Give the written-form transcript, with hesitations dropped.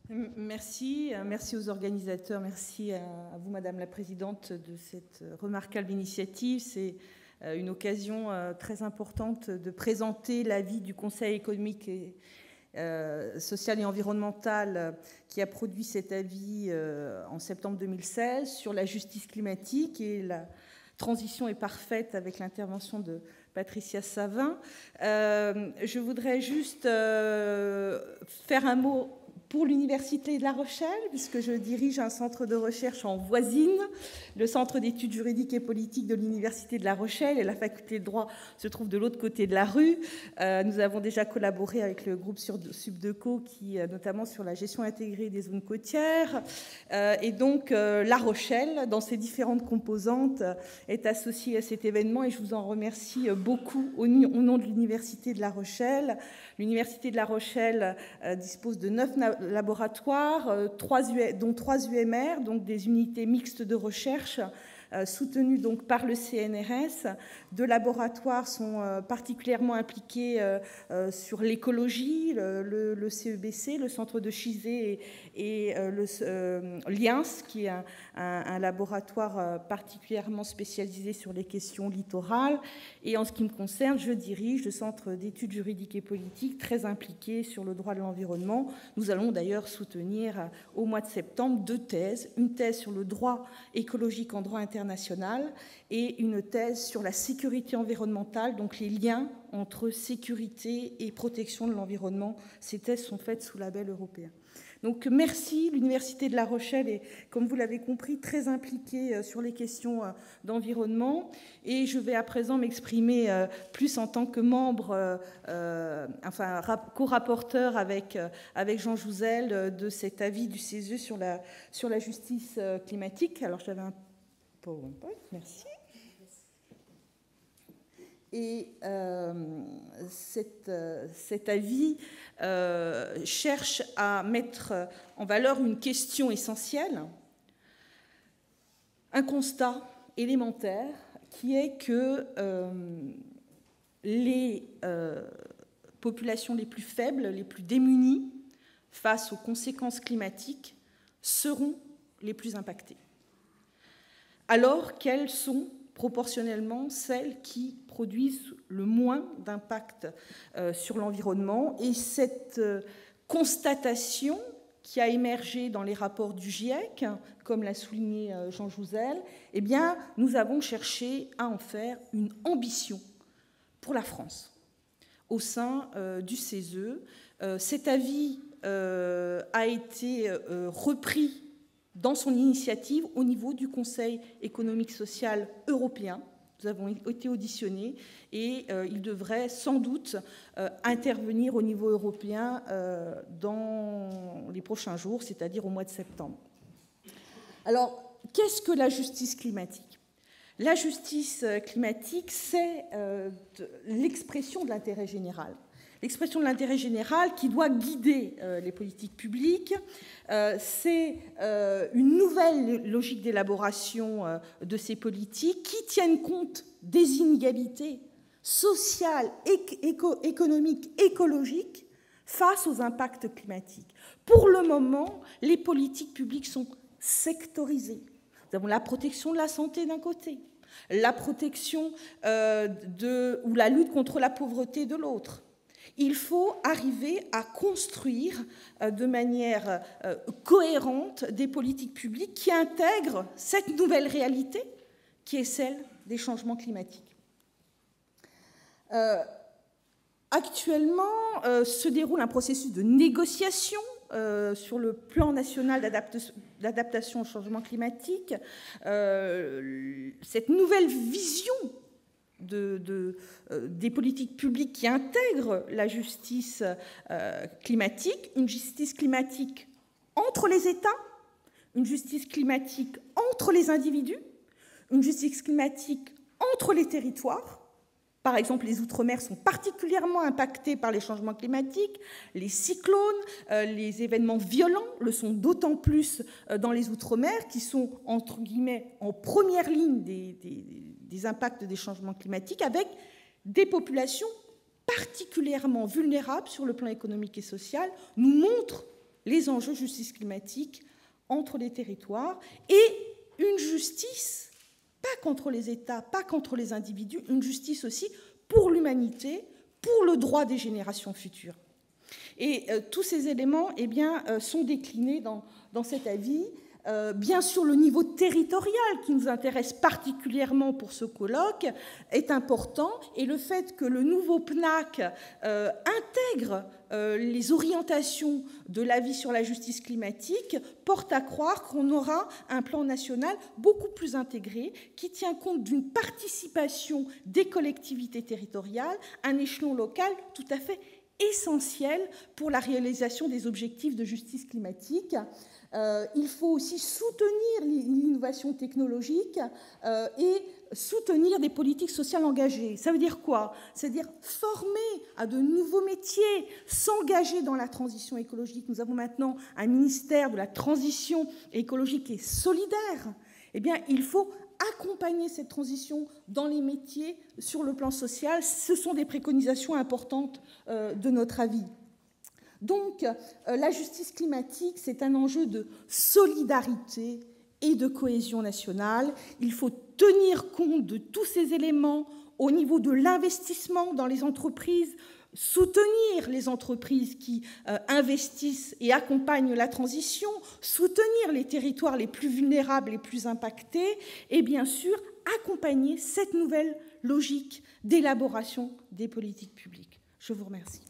Merci aux organisateurs, merci à vous, Madame la Présidente, de cette remarquable initiative. C'est une occasion très importante de présenter l'avis du Conseil économique et social et environnemental qui a produit cet avis en septembre 2016 sur la justice climatique, et la transition est parfaite avec l'intervention de Patricia Savin. Je voudrais juste faire un mot pour l'Université de La Rochelle, puisque je dirige un centre de recherche en voisine, le Centre d'études juridiques et politiques de l'Université de La Rochelle, et la faculté de droit se trouve de l'autre côté de la rue. Nous avons déjà collaboré avec le groupe Subdeco, qui notamment sur la gestion intégrée des zones côtières. Et donc, La Rochelle, dans ses différentes composantes, est associée à cet événement, et je vous en remercie beaucoup au nom de l'Université de La Rochelle. L'Université de La Rochelle dispose de 9 laboratoires, dont 3 UMR, donc des unités mixtes de recherche, soutenues donc par le CNRS. 2 laboratoires sont particulièrement impliqués sur l'écologie, le CEBC, le centre de Chizé, et l'IANS, qui est un laboratoire particulièrement spécialisé sur les questions littorales. Et en ce qui me concerne, je dirige le Centre d'études juridiques et politiques, très impliqué sur le droit de l'environnement. Nous allons d'ailleurs soutenir au mois de septembre 2 thèses, une thèse sur le droit écologique en droit international et une thèse sur la sécurité environnementale, donc les liens entre sécurité et protection de l'environnement. Ces thèses sont faites sous label européen. Donc merci, l'Université de La Rochelle est, comme vous l'avez compris, très impliquée sur les questions d'environnement, et je vais à présent m'exprimer plus en tant que membre, co-rapporteur avec Jean Jouzel de cet avis du CESE sur la justice climatique. Alors j'avais un PowerPoint, merci. Et cet avis cherche à mettre en valeur une question essentielle, un constat élémentaire qui est que les populations les plus faibles, les plus démunies face aux conséquences climatiques seront les plus impactées, alors qu'elles sont proportionnellement celles qui produisent le moins d'impact sur l'environnement. Et cette constatation qui a émergé dans les rapports du GIEC, comme l'a souligné Jean Jouzel, eh bien, nous avons cherché à en faire une ambition pour la France au sein du CESE. Cet avis a été repris dans son initiative au niveau du Conseil économique social européen. Nous avons été auditionnés, et il devrait sans doute intervenir au niveau européen dans les prochains jours, c'est-à-dire au mois de septembre. Alors, qu'est-ce que la justice climatique ? La justice climatique, c'est l'expression de l'intérêt général. L'expression de l'intérêt général qui doit guider les politiques publiques. C'est une nouvelle logique d'élaboration de ces politiques qui tiennent compte des inégalités sociales, économiques, écologiques face aux impacts climatiques. Pour le moment, les politiques publiques sont sectorisées. Nous avons la protection de la santé d'un côté, la protection ou la lutte contre la pauvreté de l'autre. Il faut arriver à construire de manière cohérente des politiques publiques qui intègrent cette nouvelle réalité qui est celle des changements climatiques. Actuellement se déroule un processus de négociation sur le plan national d'adaptation au changement climatique. Cette nouvelle vision des politiques publiques qui intègrent la justice climatique, une justice climatique entre les États, une justice climatique entre les individus, une justice climatique entre les territoires. Par exemple, les Outre-mer sont particulièrement impactés par les changements climatiques. Les cyclones, les événements violents le sont d'autant plus dans les Outre-mer, qui sont, entre guillemets, en première ligne des impacts des changements climatiques, avec des populations particulièrement vulnérables sur le plan économique et social, nous montre les enjeux de justice climatique entre les territoires et une justice, pas contre les États, pas contre les individus, une justice aussi pour l'humanité, pour le droit des générations futures. Et tous ces éléments eh bien, sont déclinés dans cet avis. Bien sûr, le niveau territorial qui nous intéresse particulièrement pour ce colloque est important, et le fait que le nouveau PNAC intègre les orientations de l'avis sur la justice climatique porte à croire qu'on aura un plan national beaucoup plus intégré qui tient compte d'une participation des collectivités territoriales, un échelon local tout à fait essentiel pour la réalisation des objectifs de justice climatique. Il faut aussi soutenir l'innovation technologique et soutenir des politiques sociales engagées. Ça veut dire quoi? C'est-à-dire former à de nouveaux métiers, s'engager dans la transition écologique. Nous avons maintenant un ministère de la transition écologique et solidaire. Eh bien, il faut accompagner cette transition dans les métiers sur le plan social. Ce sont des préconisations importantes de notre avis. Donc, la justice climatique, c'est un enjeu de solidarité et de cohésion nationale. Il faut tenir compte de tous ces éléments au niveau de l'investissement dans les entreprises, soutenir les entreprises qui investissent et accompagnent la transition, soutenir les territoires les plus vulnérables, les plus impactés, et bien sûr, accompagner cette nouvelle logique d'élaboration des politiques publiques. Je vous remercie.